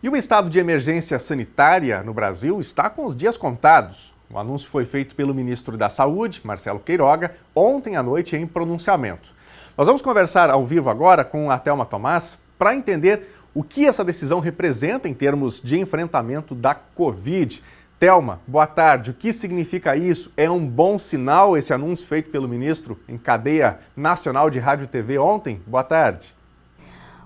E o estado de emergência sanitária no Brasil está com os dias contados. O anúncio foi feito pelo ministro da Saúde, Marcelo Queiroga, ontem à noite em pronunciamento. Nós vamos conversar ao vivo agora com a Thelma Tomás para entender o que essa decisão representa em termos de enfrentamento da Covid. Thelma, boa tarde. O que significa isso? É um bom sinal esse anúncio feito pelo ministro em cadeia nacional de rádio e TV ontem? Boa tarde.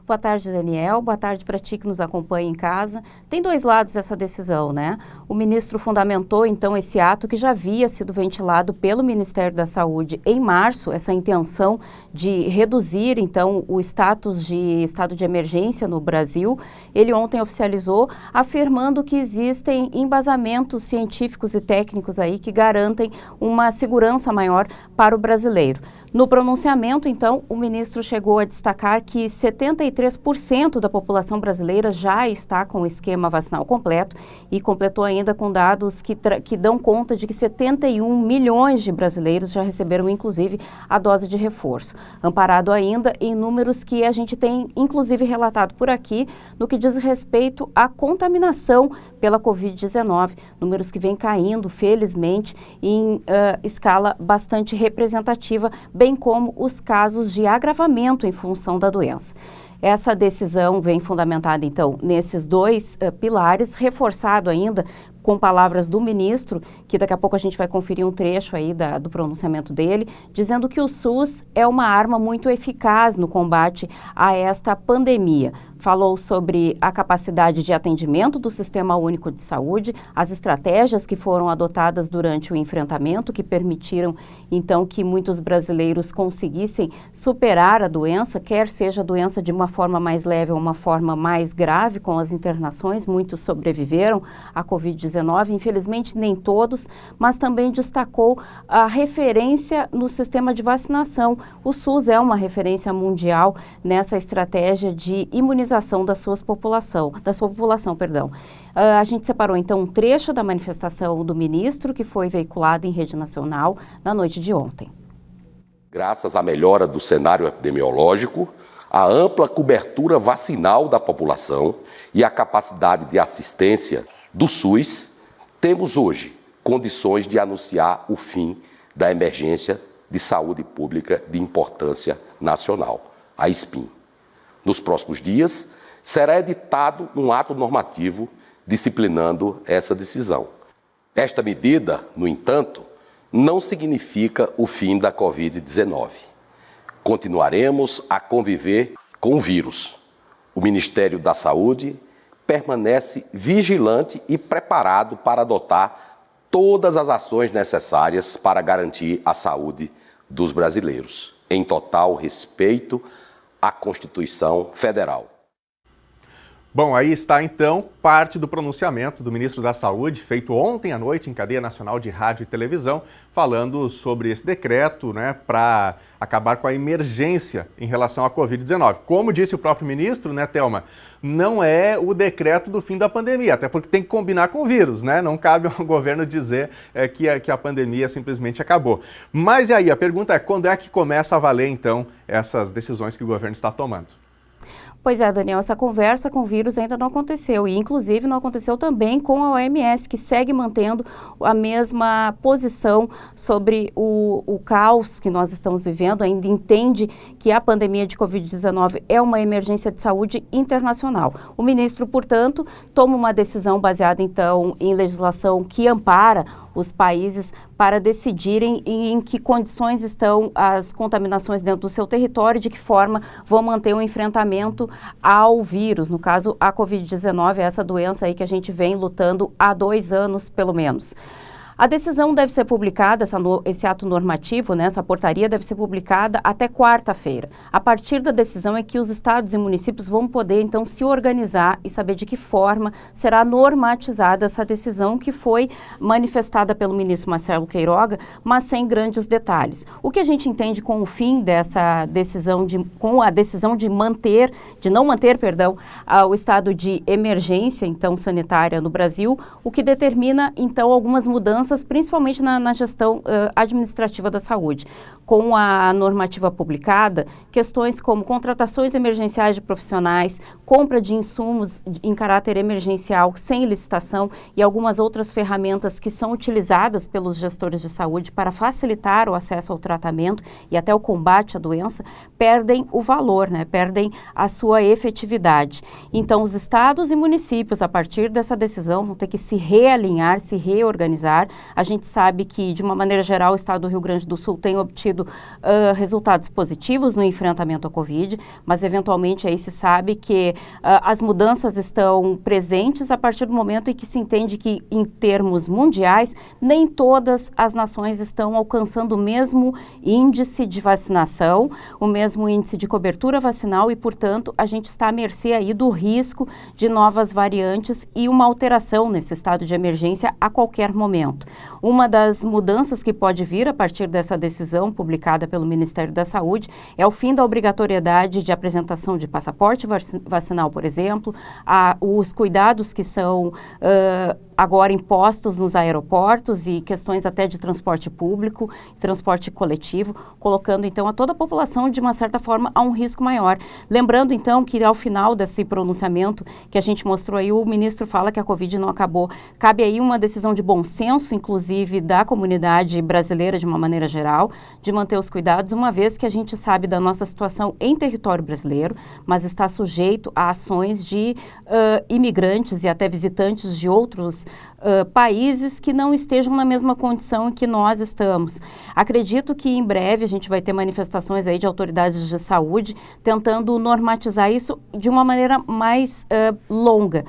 Boa tarde, Daniel. Boa tarde para ti que nos acompanha em casa. Tem dois lados essa decisão, né? O ministro fundamentou, então, esse ato que já havia sido ventilado pelo Ministério da Saúde em março, essa intenção de reduzir, então, o status de estado de emergência no Brasil. Ele ontem oficializou, afirmando que existem embasamentos científicos e técnicos aí que garantem uma segurança maior para o brasileiro. No pronunciamento, então, o ministro chegou a destacar que 73% da população brasileira já está com o esquema vacinal completo e completou ainda com dados que dão conta de que 71 milhões de brasileiros já receberam, inclusive, a dose de reforço. Amparado ainda em números que a gente tem, inclusive, relatado por aqui no que diz respeito à contaminação pela Covid-19, números que vêm caindo, felizmente, em escala bastante representativa, bem como os casos de agravamento em função da doença. Essa decisão vem fundamentada, então, nesses dois pilares, reforçado ainda com palavras do ministro, que daqui a pouco a gente vai conferir um trecho aí do pronunciamento dele, dizendo que o SUS é uma arma muito eficaz no combate a esta pandemia. Falou sobre a capacidade de atendimento do Sistema Único de Saúde, as estratégias que foram adotadas durante o enfrentamento, que permitiram, então, que muitos brasileiros conseguissem superar a doença, quer seja a doença de uma forma mais leve ou uma forma mais grave, com as internações, muitos sobreviveram à Covid-19, infelizmente nem todos, mas também destacou a referência no sistema de vacinação. O SUS é uma referência mundial nessa estratégia de imunização da sua população. A gente separou então um trecho da manifestação do ministro que foi veiculada em rede nacional na noite de ontem. Graças à melhora do cenário epidemiológico, a ampla cobertura vacinal da população e a capacidade de assistência do SUS, temos hoje condições de anunciar o fim da emergência de saúde pública de importância nacional, a SPIN. Nos próximos dias, será editado um ato normativo disciplinando essa decisão. Esta medida, no entanto, não significa o fim da Covid-19. Continuaremos a conviver com o vírus. O Ministério da Saúde permanece vigilante e preparado para adotar todas as ações necessárias para garantir a saúde dos brasileiros, em total respeito à Constituição Federal. Bom, aí está então parte do pronunciamento do ministro da Saúde, feito ontem à noite em cadeia nacional de rádio e televisão, falando sobre esse decreto, né, para acabar com a emergência em relação à Covid-19. Como disse o próprio ministro, né, Thelma, não é o decreto do fim da pandemia, até porque tem que combinar com o vírus, né? Não cabe ao governo dizer que a pandemia simplesmente acabou. Mas e aí, a pergunta é, quando é que começa a valer, então, essas decisões que o governo está tomando? Pois é, Daniel, essa conversa com o vírus ainda não aconteceu e, inclusive, não aconteceu também com a OMS, que segue mantendo a mesma posição sobre o caos que nós estamos vivendo, ainda entende que a pandemia de Covid-19 é uma emergência de saúde internacional. O ministro, portanto, toma uma decisão baseada, então, em legislação que ampara os países para decidirem em que condições estão as contaminações dentro do seu território e de que forma vão manter o enfrentamento ao vírus, no caso a Covid-19, essa doença aí que a gente vem lutando há 2 anos pelo menos. A decisão deve ser publicada, esse ato normativo, né, essa portaria deve ser publicada até quarta-feira. A partir da decisão é que os estados e municípios vão poder, então, se organizar e saber de que forma será normatizada essa decisão que foi manifestada pelo ministro Marcelo Queiroga, mas sem grandes detalhes. O que a gente entende com o fim dessa decisão, com a decisão de não manter, o estado de emergência, então, sanitária no Brasil, o que determina, então, algumas mudanças mudanças, principalmente na gestão administrativa da saúde. Com a normativa publicada, questões como contratações emergenciais de profissionais, compra de insumos em caráter emergencial sem licitação e algumas outras ferramentas que são utilizadas pelos gestores de saúde para facilitar o acesso ao tratamento e até o combate à doença, perdem o valor, né? Perdem a sua efetividade. Então, os estados e municípios, a partir dessa decisão, vão ter que se realinhar, se reorganizar. A gente sabe que, de uma maneira geral, o estado do Rio Grande do Sul tem obtido resultados positivos no enfrentamento à Covid, mas, eventualmente, aí se sabe que as mudanças estão presentes a partir do momento em que se entende que, em termos mundiais, nem todas as nações estão alcançando o mesmo índice de vacinação, o mesmo índice de cobertura vacinal e, portanto, a gente está à mercê aí do risco de novas variantes e uma alteração nesse estado de emergência a qualquer momento. Uma das mudanças que pode vir a partir dessa decisão publicada pelo Ministério da Saúde é o fim da obrigatoriedade de apresentação de passaporte vacinal, por exemplo, os cuidados que são agora impostos nos aeroportos e questões até de transporte público, transporte coletivo, colocando então a toda a população de uma certa forma a um risco maior. Lembrando então que ao final desse pronunciamento que a gente mostrou aí, o ministro fala que a Covid não acabou. Cabe aí uma decisão de bom senso, inclusive da comunidade brasileira de uma maneira geral, de manter os cuidados, uma vez que a gente sabe da nossa situação em território brasileiro, mas está sujeito a ações de imigrantes e até visitantes de outros países que não estejam na mesma condição em que nós estamos. Acredito que em breve a gente vai ter manifestações aí de autoridades de saúde tentando normatizar isso de uma maneira mais longa.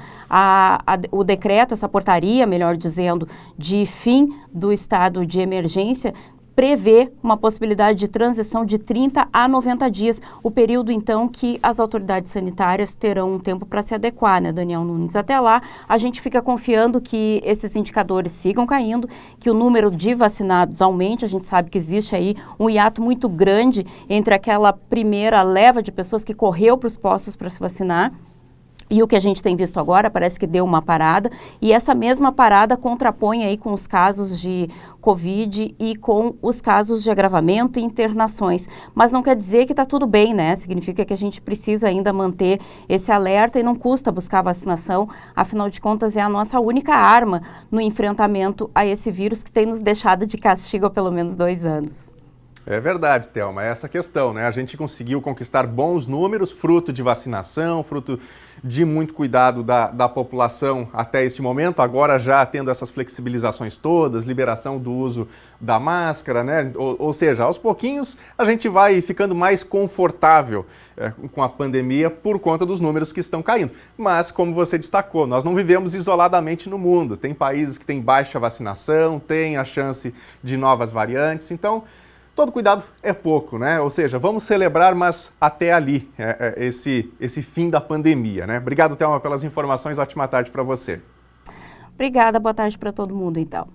O decreto, essa portaria, melhor dizendo, de fim do estado de emergência, prevê uma possibilidade de transição de 30 a 90 dias, o período, então, que as autoridades sanitárias terão um tempo para se adequar, né, Daniel Nunes? Até lá, a gente fica confiando que esses indicadores sigam caindo, que o número de vacinados aumente. A gente sabe que existe aí um hiato muito grande entre aquela primeira leva de pessoas que correu para os postos para se vacinar e o que a gente tem visto agora. Parece que deu uma parada, e essa mesma parada contrapõe aí com os casos de Covid e com os casos de agravamento e internações. Mas não quer dizer que está tudo bem, né? Significa que a gente precisa ainda manter esse alerta e não custa buscar vacinação, afinal de contas é a nossa única arma no enfrentamento a esse vírus que tem nos deixado de castigo há pelo menos 2 anos. É verdade, Thelma, é essa questão, né? A gente conseguiu conquistar bons números, fruto de vacinação, fruto de muito cuidado da população até este momento, agora já tendo essas flexibilizações todas, liberação do uso da máscara, né? Ou seja, aos pouquinhos a gente vai ficando mais confortável com a pandemia por conta dos números que estão caindo. Mas, como você destacou, nós não vivemos isoladamente no mundo. Tem países que têm baixa vacinação, tem a chance de novas variantes, então todo cuidado é pouco, né? Ou seja, vamos celebrar, mas até ali, esse fim da pandemia, né? Obrigado, Thelma, pelas informações. Ótima tarde para você. Obrigada, boa tarde para todo mundo, então.